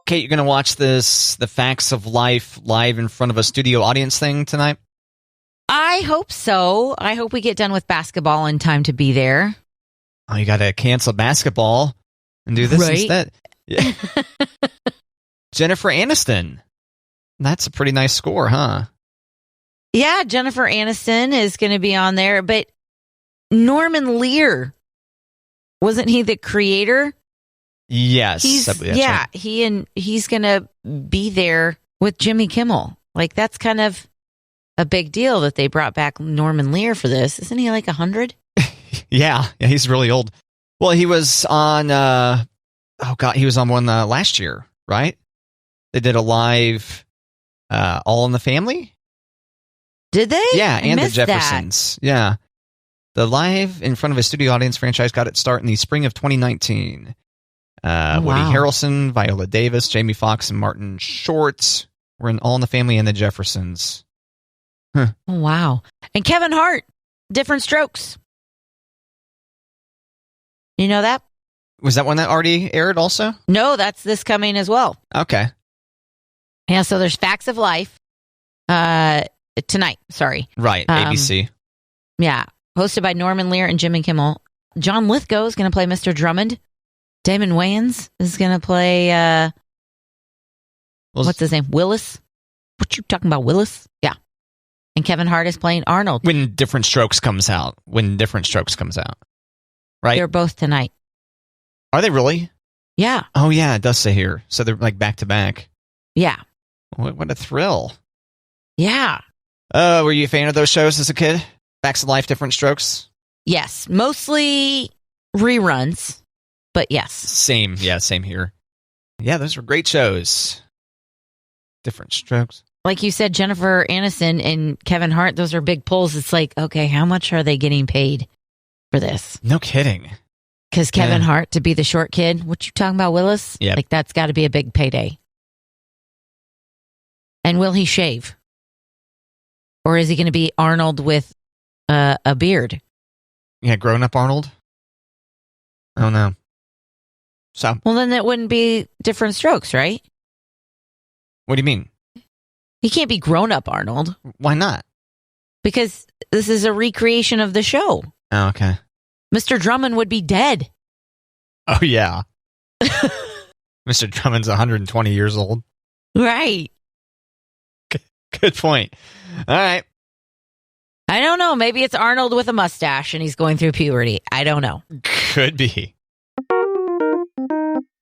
Kate, you're going to watch The Facts of Life live in front of a studio audience thing tonight? I hope so. I hope we get done with basketball in time to be there. Oh, you got to cancel basketball and do this instead. Yeah. Jennifer Aniston. That's a pretty nice score, huh? Yeah, Jennifer Aniston is going to be on there, but Norman Lear, wasn't he the creator? Yes. He's going to be there with Jimmy Kimmel. Like, that's kind of a big deal that they brought back Norman Lear for this. Isn't he like 100? Yeah, he's really old. Well, he was on, he was on one last year, right? They did a live All in the Family. Did they? Yeah, and the Jeffersons. That. Yeah. The live in front of a studio audience franchise got its start in the spring of 2019. Woody Harrelson, Viola Davis, Jamie Foxx, and Martin Short were in All in the Family and the Jeffersons. Huh. Oh, wow. And Kevin Hart, Different Strokes. You know that? Was that one that already aired also? No, that's this coming as well. Okay. Yeah, so there's Facts of Life tonight. Sorry. Right, ABC. Yeah, hosted by Norman Lear and Jimmy Kimmel. John Lithgow is going to play Mr. Drummond. Damon Wayans is going to play, what's his name? Willis? What you talking about, Willis? Yeah. And Kevin Hart is playing Arnold. When Different Strokes comes out. Right? They're both tonight. Are they really? Yeah. Oh, yeah, it does say here. So they're like back to back. Yeah. What a thrill. Yeah. Were you a fan of those shows as a kid? Facts of Life, Different Strokes? Yes. Mostly reruns, but yes. Same. Yeah, same here. Yeah, those were great shows. Different Strokes. Like you said, Jennifer Aniston and Kevin Hart, those are big pulls. It's like, okay, how much are they getting paid for this? No kidding. Because Kevin Hart, to be the short kid, what you talking about, Willis? Yeah. Like, that's got to be a big payday. And will he shave? Or is he going to be Arnold with a beard? Yeah, grown-up Arnold? I don't know. So, well, then that wouldn't be Different Strokes, right? What do you mean? He can't be grown-up Arnold. Why not? Because this is a recreation of the show. Oh, okay. Mr. Drummond would be dead. Oh, yeah. Mr. Drummond's 120 years old. Right. Good point. All right. I don't know. Maybe it's Arnold with a mustache and he's going through puberty. I don't know. Could be.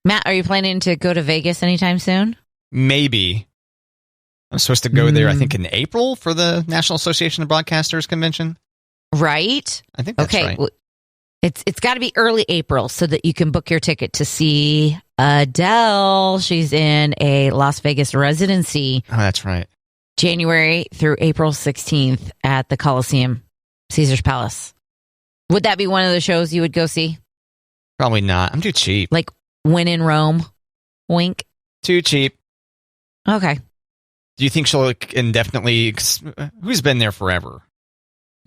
Matt, are you planning to go to Vegas anytime soon? Maybe. I'm supposed to go there, I think, in April for the National Association of Broadcasters convention. Right? I think that's right. Well, it's got to be early April so that you can book your ticket to see Adele. She's in a Las Vegas residency. Oh, that's right. January through April 16th at the Coliseum, Caesar's Palace. Would that be one of the shows you would go see? Probably not. I'm too cheap. Like When in Rome? Wink. Too cheap. Okay. Do you think she'll indefinitely... Who's been there forever?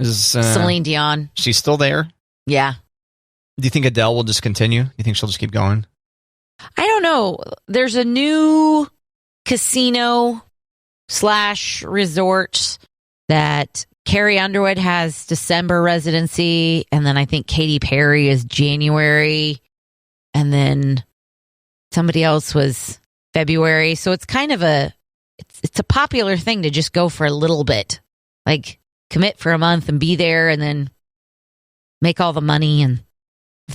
Celine Dion. She's still there? Yeah. Do you think Adele will just continue? Do you think she'll just keep going? I don't know. There's a new casino / resort that Carrie Underwood has December residency, and then I think Katy Perry is January, and then somebody else was February. So it's kind of it's a popular thing to just go for a little bit, like commit for a month and be there, and then make all the money and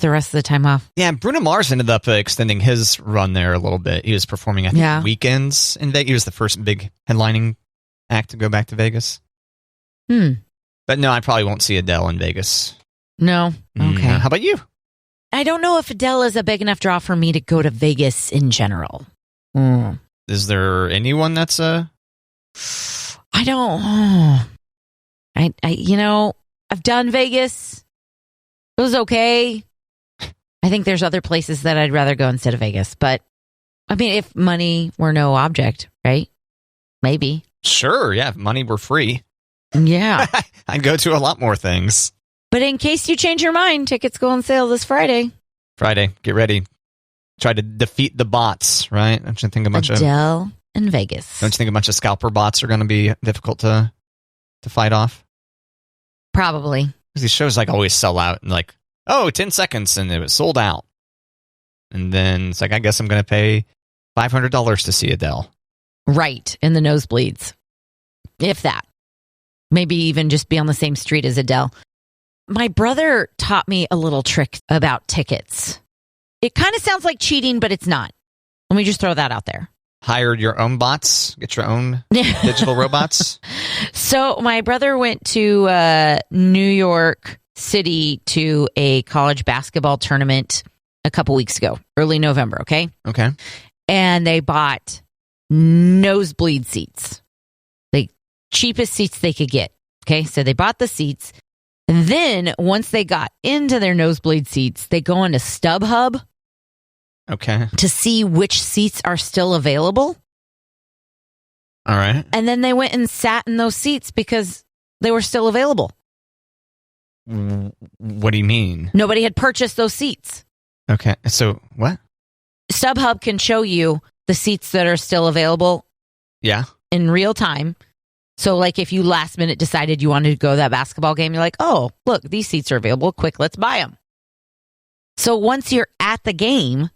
the rest of the time off. Yeah, Bruno Mars ended up extending his run there a little bit. He was performing, I think, weekends in Vegas. He was the first big headlining act to go back to Vegas. But no, I probably won't see Adele in Vegas. No? Okay. How about you? I don't know if Adele is a big enough draw for me to go to Vegas in general. Is there anyone that's I don't... I've done Vegas. It was okay. I think there's other places that I'd rather go instead of Vegas. But, I mean, if money were no object, right? Maybe. Sure, yeah. If money were free. Yeah. I'd go to a lot more things. But in case you change your mind, tickets go on sale this Friday. Get ready. try to defeat the bots, right? Don't you think Adele in Vegas. Don't you think a bunch of scalper bots are going to be difficult to fight off? Probably. Because these shows like always sell out in like, 10 seconds and it was sold out. And then it's like, I guess I'm going to pay $500 to see Adele. Right, in the nosebleeds. If that. Maybe even just be on the same street as Adele. My brother taught me a little trick about tickets. It kind of sounds like cheating, but it's not. Let me just throw that out there. Hired your own bots? Get your own digital robots? So my brother went to New York City to a college basketball tournament a couple weeks ago, early November, okay? Okay. And they bought nosebleed seats. The cheapest seats they could get, okay? So they bought the seats. And then once they got into their nosebleed seats, they go into StubHub. Okay. To see which seats are still available. All right. And then they went and sat in those seats because they were still available. What do you mean? Nobody had purchased those seats. Okay. So what? StubHub can show you the seats that are still available. Yeah. In real time. So like if you last minute decided you wanted to go to that basketball game, you're like, oh, look, these seats are available. Quick, let's buy them. So once you're at the game,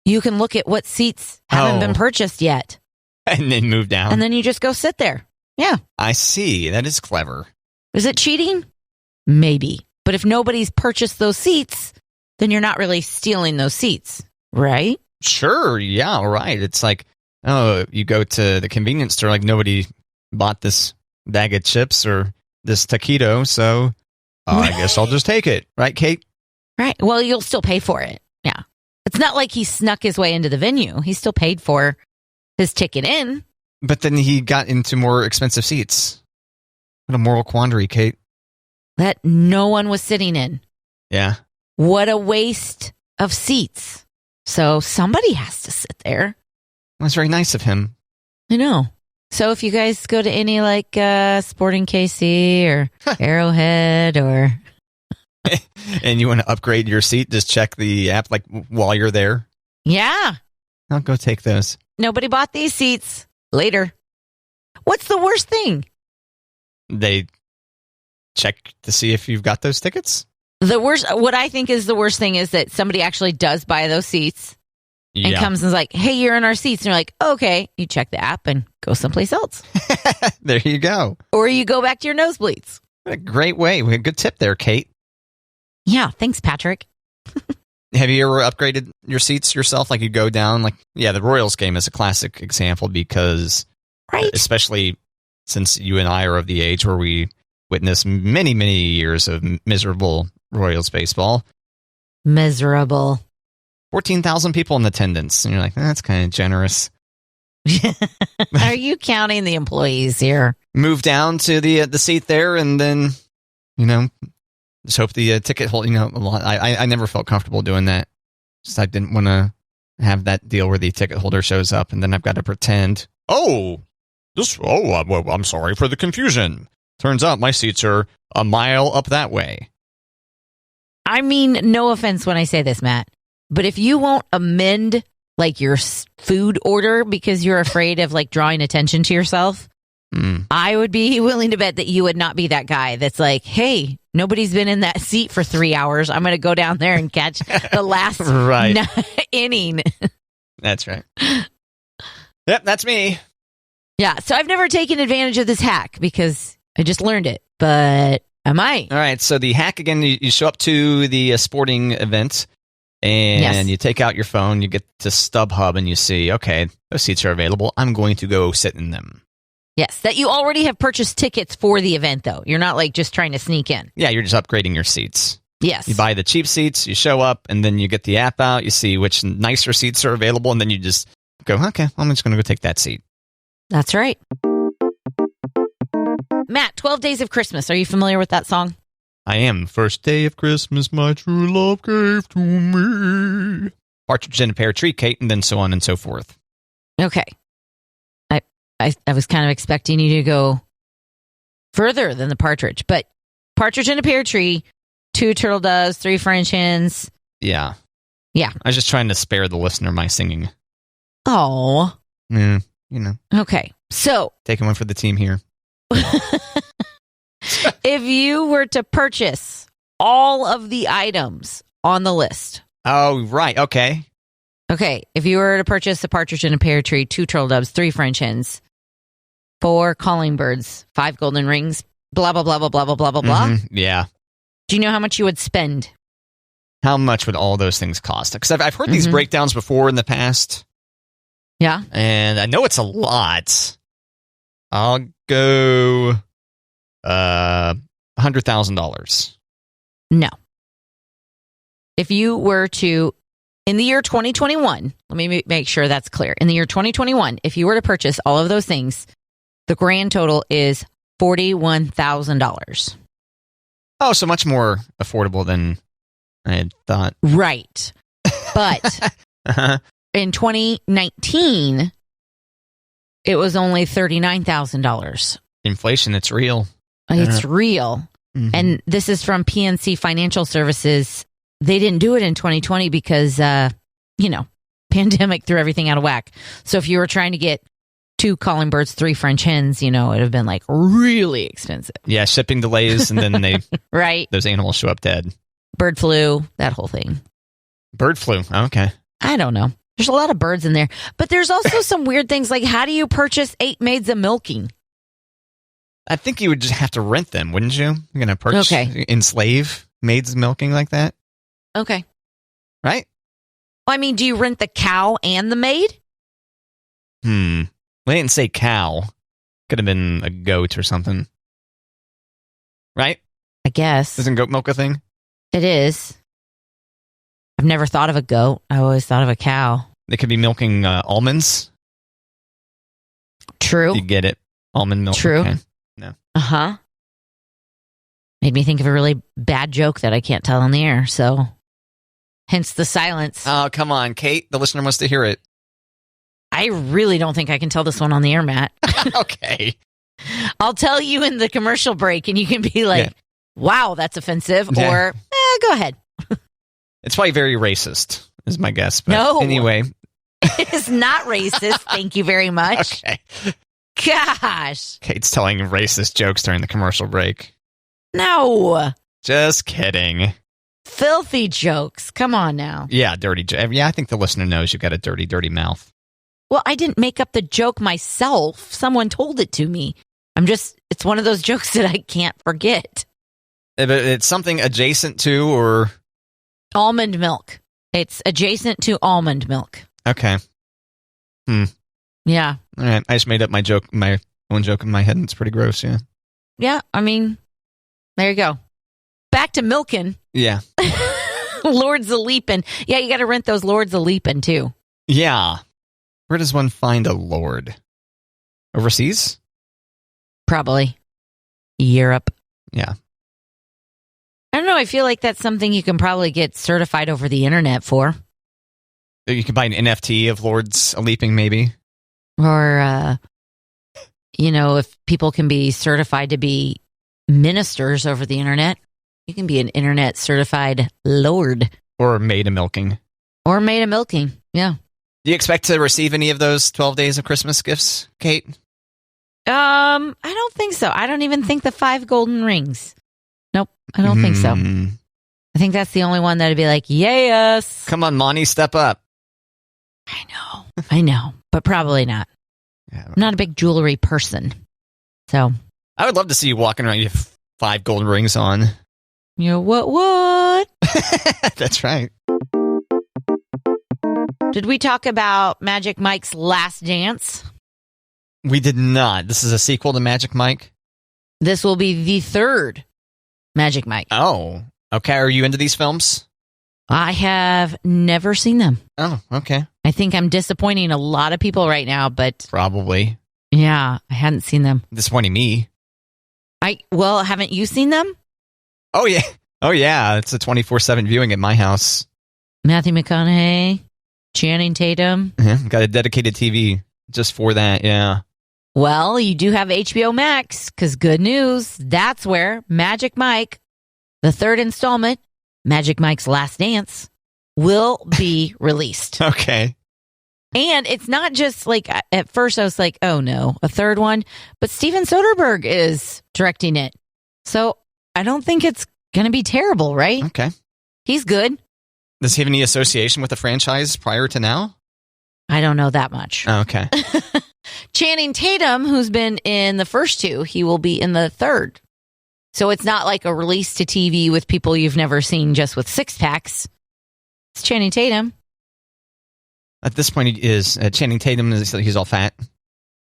you can look at what seats haven't been purchased yet. And then move down. And then you just go sit there. Yeah. I see. That is clever. Is it cheating? Maybe. But if nobody's purchased those seats, then you're not really stealing those seats, right? Sure. Yeah. Right. It's like, you go to the convenience store, like nobody bought this bag of chips or this taquito, so I guess I'll just take it. Right, Kate? Right. Well, you'll still pay for it. Yeah. It's not like he snuck his way into the venue. He still paid for his ticket in. But then he got into more expensive seats. What a moral quandary, Kate. That no one was sitting in. Yeah. What a waste of seats. So somebody has to sit there. That's very nice of him. I know. So if you guys go to any like Sporting KC or Arrowhead or... and you want to upgrade your seat, just check the app like while you're there. Yeah. I'll go take those. Nobody bought these seats. Later. What's the worst thing? They check to see if you've got those tickets. The worst, what I think is the worst thing is that somebody actually does buy those seats and comes and is like, hey, you're in our seats. And you're like, okay. You check the app and go someplace else. There you go. Or you go back to your nosebleeds. What a great way. We had a good tip there, Kate. Yeah, thanks, Patrick. Have you ever upgraded your seats yourself? Like you go down, like, yeah, the Royals game is a classic example because, right, especially since you and I are of the age where we witnessed many, many years of miserable Royals baseball. Miserable. 14,000 people in attendance. And you're like, that's kind of generous. Are you counting the employees here? Move down to the seat there and then, just hope the ticket holder, I never felt comfortable doing that. Just I didn't want to have that deal where the ticket holder shows up and then I've got to pretend, I'm sorry for the confusion. Turns out my seats are a mile up that way. I mean, no offense when I say this, Matt, but if you won't amend like your food order because you're afraid of like drawing attention to yourself, I would be willing to bet that you would not be that guy that's like, hey, nobody's been in that seat for 3 hours. I'm going to go down there and catch the last inning. That's right. Yep, that's me. Yeah, so I've never taken advantage of this hack because I just learned it, but I might. All right, so the hack, again, you show up to the sporting event and you take out your phone, you get to StubHub and you see, okay, those seats are available. I'm going to go sit in them. Yes, that you already have purchased tickets for the event, though. You're not like just trying to sneak in. Yeah, you're just upgrading your seats. Yes. You buy the cheap seats, you show up, and then you get the app out, you see which nicer seats are available, and then you just go, okay, I'm just going to go take that seat. That's right. Matt, 12 Days of Christmas. Are you familiar with that song? I am. First day of Christmas, my true love gave to me. Partridge in a Pear Tree, Kate, and then so on and so forth. Okay. I was kind of expecting you to go further than the partridge, but Partridge in a Pear Tree, 2 turtle doves, 3 French hens. Yeah. Yeah. I was just trying to spare the listener my singing. Oh. Yeah, you know. Okay. So. Taking one for the team here. If you were to purchase all of the items on the list. Oh, right. Okay. Okay. If you were to purchase a partridge in a pear tree, 2 turtle doves, 3 French hens, 4 calling birds, 5 golden rings, blah, blah, blah, blah, blah, blah, blah, blah, blah. Yeah. Do you know how much you would spend? How much would all those things cost? Because I've heard these breakdowns before in the past. Yeah. And I know it's a lot. I'll go $100,000. No. If you were to, in the year 2021, let me make sure that's clear. In the year 2021, if you were to purchase all of those things, the grand total is $41,000. Oh, so much more affordable than I had thought. Right. But in 2019, it was only $39,000. Inflation, it's real. It's real. Mm-hmm. And this is from PNC Financial Services. They didn't do it in 2020 because, pandemic threw everything out of whack. So if you were trying to get 2 calling birds, 3 French hens, it would have been like really expensive. Yeah, shipping delays, and then right. Those animals show up dead. Bird flu, that whole thing. Bird flu. Okay. I don't know. There's a lot of birds in there. But there's also some weird things like, how do you purchase 8 maids of milking? I think you would just have to rent them, wouldn't you? You're going to purchase, enslave maids of milking like that? Okay. Right? Well, I mean, do you rent the cow and the maid? We didn't say cow. Could have been a goat or something. Right? I guess. Isn't goat milk a thing? It is. I've never thought of a goat. I always thought of a cow. They could be milking almonds. True. You get it. Almond milk. True. Okay. No. Uh-huh. Made me think of a really bad joke that I can't tell on the air, so hence the silence. Oh, come on, Kate. The listener wants to hear it. I really don't think I can tell this one on the air, Matt. Okay. I'll tell you in the commercial break, and you can be like, wow, that's offensive, or go ahead. It's probably very racist, is my guess. But no. Anyway. It is not racist. Thank you very much. Okay. Gosh. Kate's telling racist jokes during the commercial break. No. Just kidding. Filthy jokes. Come on now. Yeah, dirty joke. Yeah, I think the listener knows you've got a dirty, dirty mouth. Well, I didn't make up the joke myself. Someone told it to me. It's one of those jokes that I can't forget. But it's something adjacent to or? Almond milk. It's adjacent to almond milk. Okay. Yeah. All right. I just made up my own joke in my head, and it's pretty gross, yeah. Yeah, I mean, there you go. Back to milking. Yeah. Lords of Leapin'. Yeah, you got to rent those Lords of Leapin' too. Yeah. Where does one find a lord? Overseas? Probably. Europe. Yeah. I don't know. I feel like that's something you can probably get certified over the internet for. You can buy an NFT of Lords a Leaping, maybe. Or, if people can be certified to be ministers over the internet, you can be an internet certified lord. Or maid of milking. Or maid of milking, yeah. Do you expect to receive any of those 12 days of Christmas gifts, Kate? I don't think so. I don't even think the 5 golden rings. Nope, I don't think so. I think that's the only one that'd be like, yes. Come on, Monty, step up. I know, but probably not. Yeah, I'm not a big jewelry person, so. I would love to see you walking around. You have 5 golden rings on. What? That's right. Did we talk about Magic Mike's Last Dance? We did not. This is a sequel to Magic Mike? This will be the 3rd Magic Mike. Oh, okay. Are you into these films? I have never seen them. Oh, okay. I think I'm disappointing a lot of people right now, but... Probably. Yeah, I hadn't seen them. Disappointing me. Haven't you seen them? Oh, yeah. Oh, yeah. It's a 24/7 viewing at my house. Matthew McConaughey, Channing Tatum. Yeah, got a dedicated TV just for that, yeah. Well, you do have HBO Max, because good news, that's where Magic Mike, the 3rd installment, Magic Mike's Last Dance, will be released. Okay. And it's not just like, at first I was like, oh no, a third one. But Steven Soderbergh is directing it. So I don't think it's going to be terrible, right? Okay. He's good. Does he have any association with the franchise prior to now? I don't know that much. Oh, okay. Channing Tatum, who's been in the first two, he will be in the third. So it's not like a release to TV with people you've never seen just with six packs. It's Channing Tatum. At this point, Channing Tatum, he's all fat?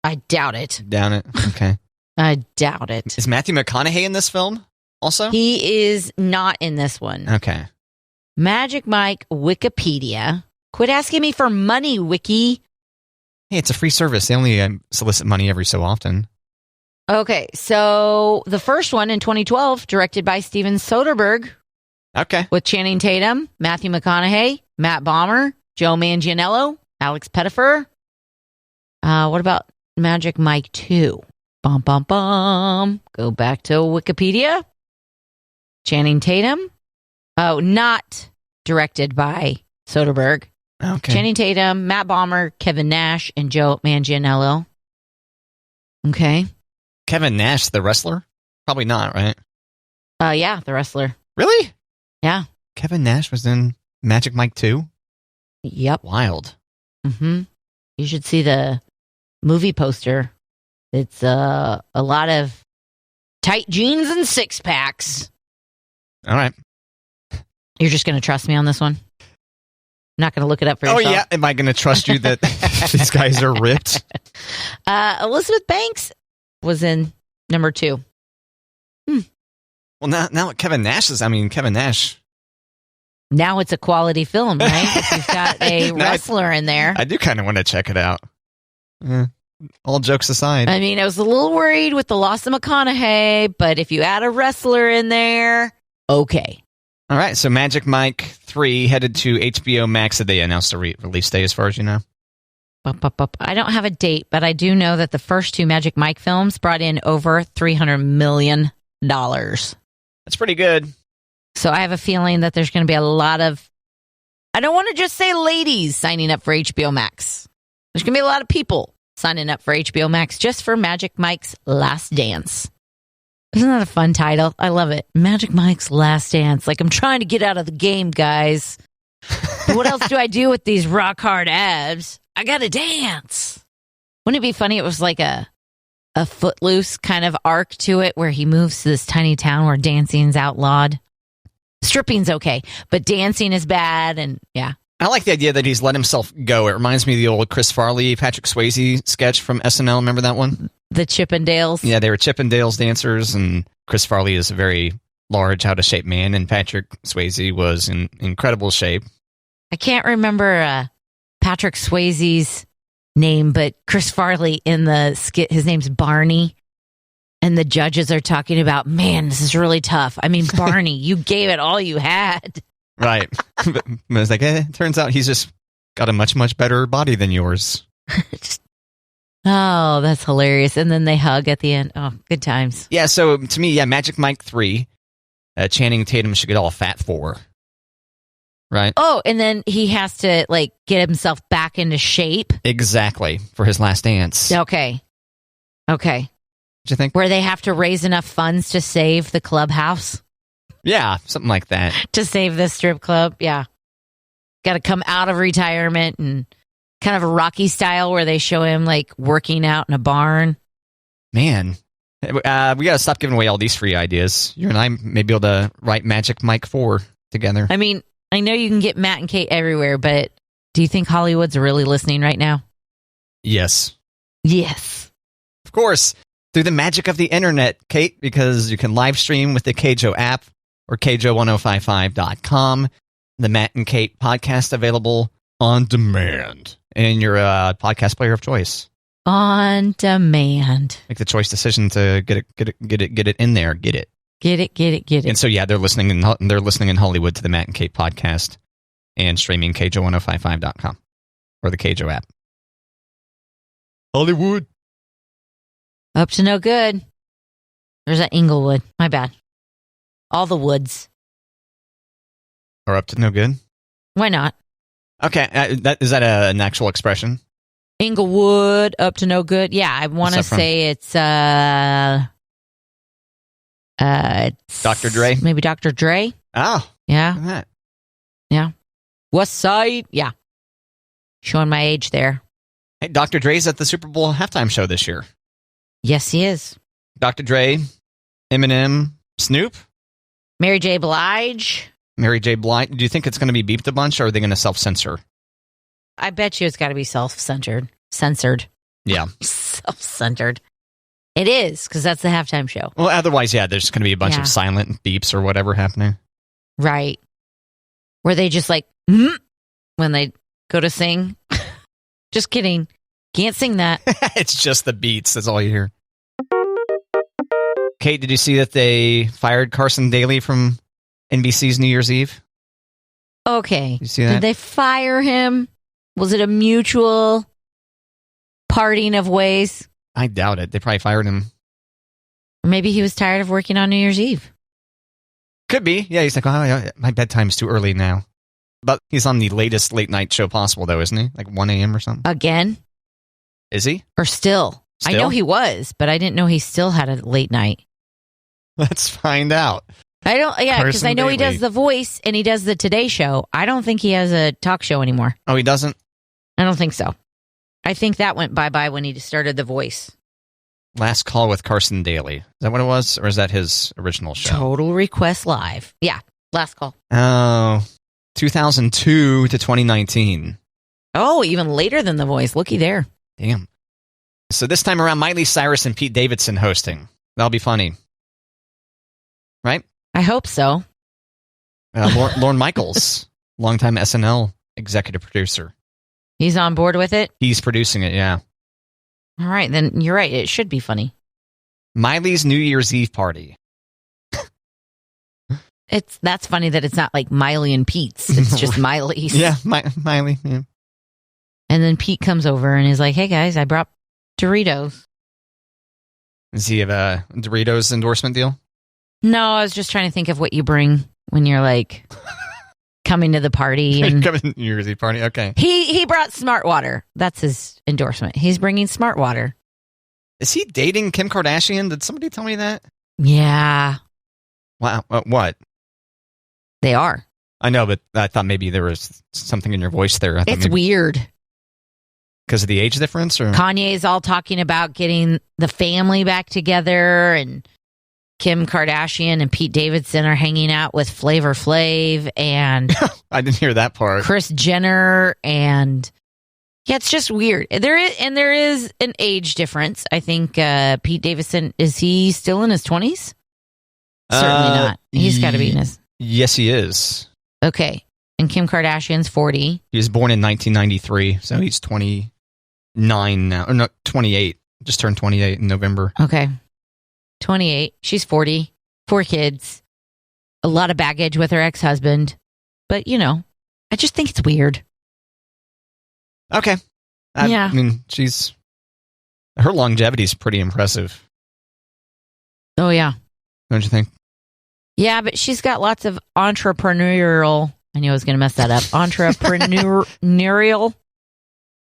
I doubt it. Doubt it? Okay. I doubt it. Is Matthew McConaughey in this film also? He is not in this one. Okay. Magic Mike Wikipedia. Quit asking me for money, Wiki. Hey, it's a free service. They only solicit money every so often. Okay, so the first one in 2012, directed by Steven Soderbergh. Okay. With Channing Tatum, Matthew McConaughey, Matt Bomer, Joe Manganiello, Alex Pettifer. What about Magic Mike 2? Bum, bum, bum. Go back to Wikipedia. Channing Tatum. Oh, not directed by Soderbergh. Okay. Channing Tatum, Matt Bomer, Kevin Nash, and Joe Manganiello. Okay. Kevin Nash, the wrestler? Probably not, right? Yeah, the wrestler. Really? Yeah. Kevin Nash was in Magic Mike 2? Yep. Wild. Mm-hmm. You should see the movie poster. It's a lot of tight jeans and six packs. All right. You're just going to trust me on this one? Not going to look it up for yourself? Oh, yeah. Am I going to trust you that these guys are ripped? Elizabeth Banks was in number 2. Well, now Kevin Nash Kevin Nash. Now it's a quality film, right? If you've got a wrestler in there. I do kind of want to check it out. All jokes aside. I mean, I was a little worried with the loss of McConaughey, but if you add a wrestler in there, okay. All right, so Magic Mike 3 headed to HBO Max. Did they announce the release date as far as you know? I don't have a date, but I do know that the first 2 Magic Mike films brought in over $300 million. That's pretty good. So I have a feeling that there's going to be a lot of, I don't want to just say ladies signing up for HBO Max. There's going to be a lot of people signing up for HBO Max just for Magic Mike's Last Dance. Isn't that a fun title? I love it. Magic Mike's Last Dance. Like, I'm trying to get out of the game, guys. But what else do I do with these rock hard abs? I got to dance. Wouldn't it be funny? It was like a Footloose kind of arc to it where he moves to this tiny town where dancing's outlawed. Stripping's okay, but dancing is bad. And yeah. I like the idea that he's let himself go. It reminds me of the old Chris Farley, Patrick Swayze sketch from SNL. Remember that one? The Chippendales. Yeah, they were Chippendales dancers, and Chris Farley is a very large, out-of-shape man, and Patrick Swayze was in incredible shape. I can't remember Patrick Swayze's name, but Chris Farley in the skit, his name's Barney, and the judges are talking about, man, this is really tough. I mean, Barney, you gave it all you had. Right. But it's like, turns out he's just got a much, much better body than yours. Oh, that's hilarious. And then they hug at the end. Oh, good times. Yeah, so to me, Magic Mike 3, Channing Tatum should get all fat for. Right? Oh, and then he has to, like, get himself back into shape. Exactly, for his last dance. Okay. What'd you think? Where they have to raise enough funds to save the clubhouse. Yeah, something like that. To save the strip club, yeah. Got to come out of retirement and kind of a Rocky style where they show him, like, working out in a barn. Man, we got to stop giving away all these free ideas. You and I may be able to write Magic Mike 4 together. I mean, I know you can get Matt and Kate everywhere, but do you think Hollywood's really listening right now? Yes. Yes. Of course. Through the magic of the internet, Kate, because you can live stream with the KJO app or KJO1055.com. The Matt and Kate podcast available on demand in your podcast player of choice. On demand. Make the choice decision to get it in there. Get it. And so, yeah, they're listening in Hollywood to the Matt and Kate podcast and streaming KJO1055.com or the KJO app. Hollywood. Up to no good. There's that Inglewood. My bad. All the woods. Are up to no good? Why not? Okay, is that an actual expression? Inglewood, up to no good. Yeah, I want to say it's Dr. Dre? Maybe Dr. Dre. Oh. Yeah. Yeah. West Side. Yeah. Showing my age there. Hey, Dr. Dre's at the Super Bowl halftime show this year. Yes, he is. Dr. Dre, Eminem, Snoop? Mary J. Blige. Mary J. Blige. Do you think it's going to be beeped a bunch, or are they going to self-censor? I bet you it's got to be self-censored. Censored. Yeah. Self-centered. It is, because that's the halftime show. Well, otherwise, yeah, there's going to be a bunch of silent beeps or whatever happening. Right. Where they just like, when they go to sing. Just kidding. Can't sing that. It's just the beats. That's all you hear. Kate, did you see that they fired Carson Daly from NBC's New Year's Eve? Okay. You see that? Did they fire him? Was it a mutual parting of ways? I doubt it. They probably fired him. Or maybe he was tired of working on New Year's Eve. Could be. Yeah, he's like, oh, my bedtime's too early now. But he's on the latest late night show possible, though, isn't he? Like 1 a.m. or something? Again? Is he? Or still? I know he was, but I didn't know he still had a late night. Let's find out. I don't, yeah, because I know he does The Voice and he does the Today Show. I don't think he has a talk show anymore. Oh, he doesn't? I don't think so. I think that went bye-bye when he started The Voice. Last Call with Carson Daly. Is that what it was? Or is that his original show? Total Request Live. Yeah, Last Call. Oh, 2002 to 2019. Oh, even later than The Voice. Looky there. Damn. So this time around, Miley Cyrus and Pete Davidson hosting. That'll be funny. Right? I hope so. Lorne Michaels, longtime SNL executive producer. He's on board with it? He's producing it, yeah. All right, then you're right. It should be funny. Miley's New Year's Eve party. That's funny that it's not like Miley and Pete's. It's just Miley's. Yeah, Miley. Yeah. And then Pete comes over and is like, hey, guys, I brought Doritos. Does he have a Doritos endorsement deal? No, I was just trying to think of what you bring when you're like coming to the party. And coming to New Year's Eve party, okay. He brought Smart Water. That's his endorsement. He's bringing Smart Water. Is he dating Kim Kardashian? Did somebody tell me that? Yeah. Wow. What? They are. I know, but I thought maybe there was something in your voice there. It's weird. Because of the age difference? Or? Kanye's all talking about getting the family back together, and Kim Kardashian and Pete Davidson are hanging out with Flavor Flav, and I didn't hear that part. Kris Jenner, and yeah, it's just weird. There is an age difference. I think Pete Davidson, is he still in his 20s? Certainly not. He's got to be in his... Yes, he is. Okay. And Kim Kardashian's 40. He was born in 1993, so he's 29 now. Or no, 28. Just turned 28 in November. Okay. 28. She's 40. 4 kids. A lot of baggage with her ex-husband. But, you know, I just think it's weird. Okay. Yeah. I mean, her longevity is pretty impressive. Oh, yeah. Don't you think? Yeah, but she's got lots of entrepreneurial, I knew I was going to mess that up, entrepreneurial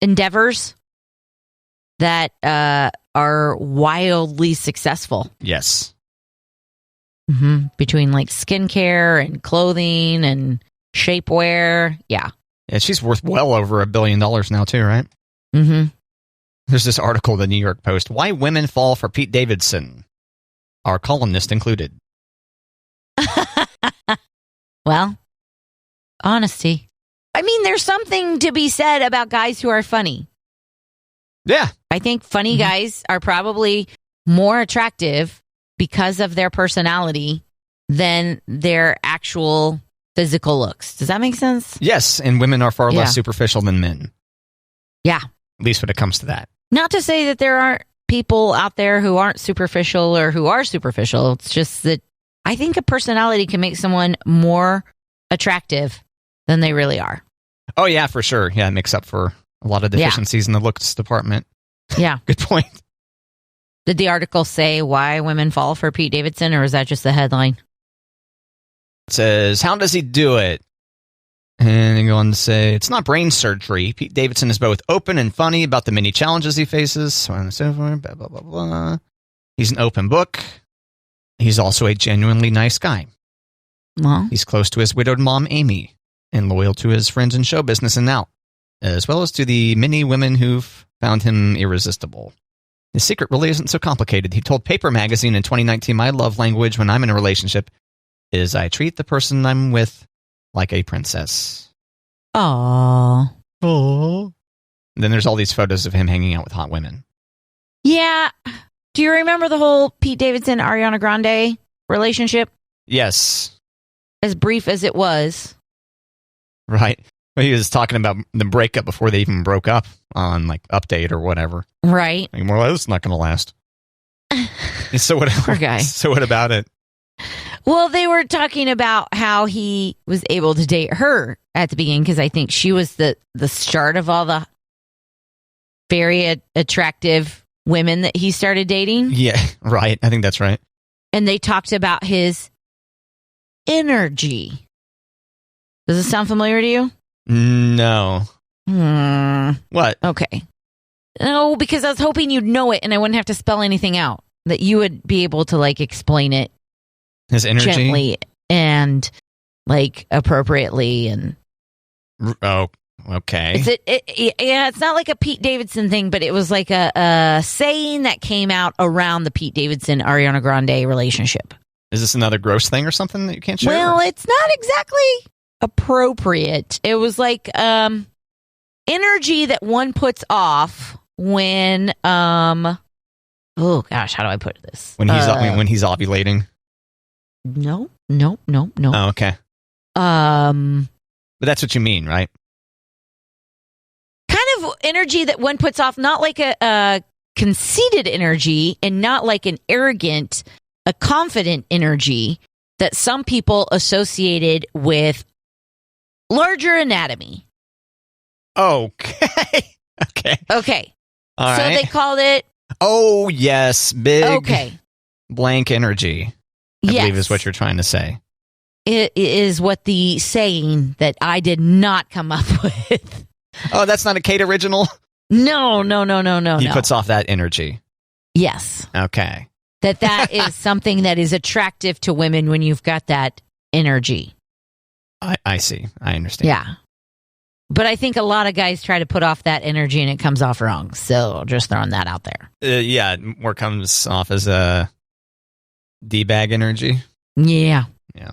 endeavors that are wildly successful. Yes. Mm-hmm. Between like skincare and clothing and shapewear. Yeah. Yeah, she's worth well over $1 billion now too, right? Mm-hmm. There's this article in the New York Post, Why Women Fall for Pete Davidson. Our columnist included. Well, honesty. I mean, there's something to be said about guys who are funny. Yeah. I think funny guys are probably more attractive because of their personality than their actual physical looks. Does that make sense? Yes, and women are far less superficial than men. Yeah. At least when it comes to that. Not to say that there aren't people out there who aren't superficial or who are superficial. It's just that I think a personality can make someone more attractive than they really are. Oh, yeah, for sure. Yeah, it makes up for a lot of deficiencies in the looks department. Yeah. Good point. Did the article say why women fall for Pete Davidson, or is that just the headline? It says, how does he do it? And they go on to say, it's not brain surgery. Pete Davidson is both open and funny about the many challenges he faces, so on and so forth, blah, blah, blah, blah. He's an open book. He's also a genuinely nice guy. Well, he's close to his widowed mom, Amy, and loyal to his friends in show business and now, as well as to the many women who've found him irresistible. His secret really isn't so complicated. He told Paper Magazine in 2019, my love language when I'm in a relationship is I treat the person I'm with like a princess. Aww. Aww. Then there's all these photos of him hanging out with hot women. Yeah. Do you remember the whole Pete Davidson, Ariana Grande relationship? Yes. As brief as it was. Right. Well, he was talking about the breakup before they even broke up on like Update or whatever. Right. Like, well, this is not going to last. So what? Poor guy. So what about it? Well, they were talking about how he was able to date her at the beginning because I think she was the start of all the very attractive women that he started dating. Yeah, right. I think that's right. And they talked about his energy. Does it sound familiar to you? No. What? Okay. No, because I was hoping you'd know it and I wouldn't have to spell anything out. That you would be able to like explain it. His energy? Gently and like appropriately and oh, okay. It's not like a Pete Davidson thing, but it was like a saying that came out around the Pete Davidson Ariana Grande relationship. Is this another gross thing or something that you can't share? Well, it's not exactly appropriate. It was like energy that one puts off when oh gosh, how do I put this? When he's ovulating. No. Oh, okay. But that's what you mean, right? Kind of energy that one puts off, not like a conceited energy and not like an arrogant, a confident energy that some people associated with larger anatomy. Okay. Okay. All so right. they called it. Oh, yes. Big. Okay. Blank energy. I believe is what you're trying to say. It is what the saying that I did not come up with. Oh, that's not a Kate original? No. He puts off that energy. Yes. Okay. That is something that is attractive to women when you've got that energy. I see. I understand. Yeah. But I think a lot of guys try to put off that energy and it comes off wrong. So just throwing that out there. Yeah, more comes off as a D-bag energy. Yeah. Yeah.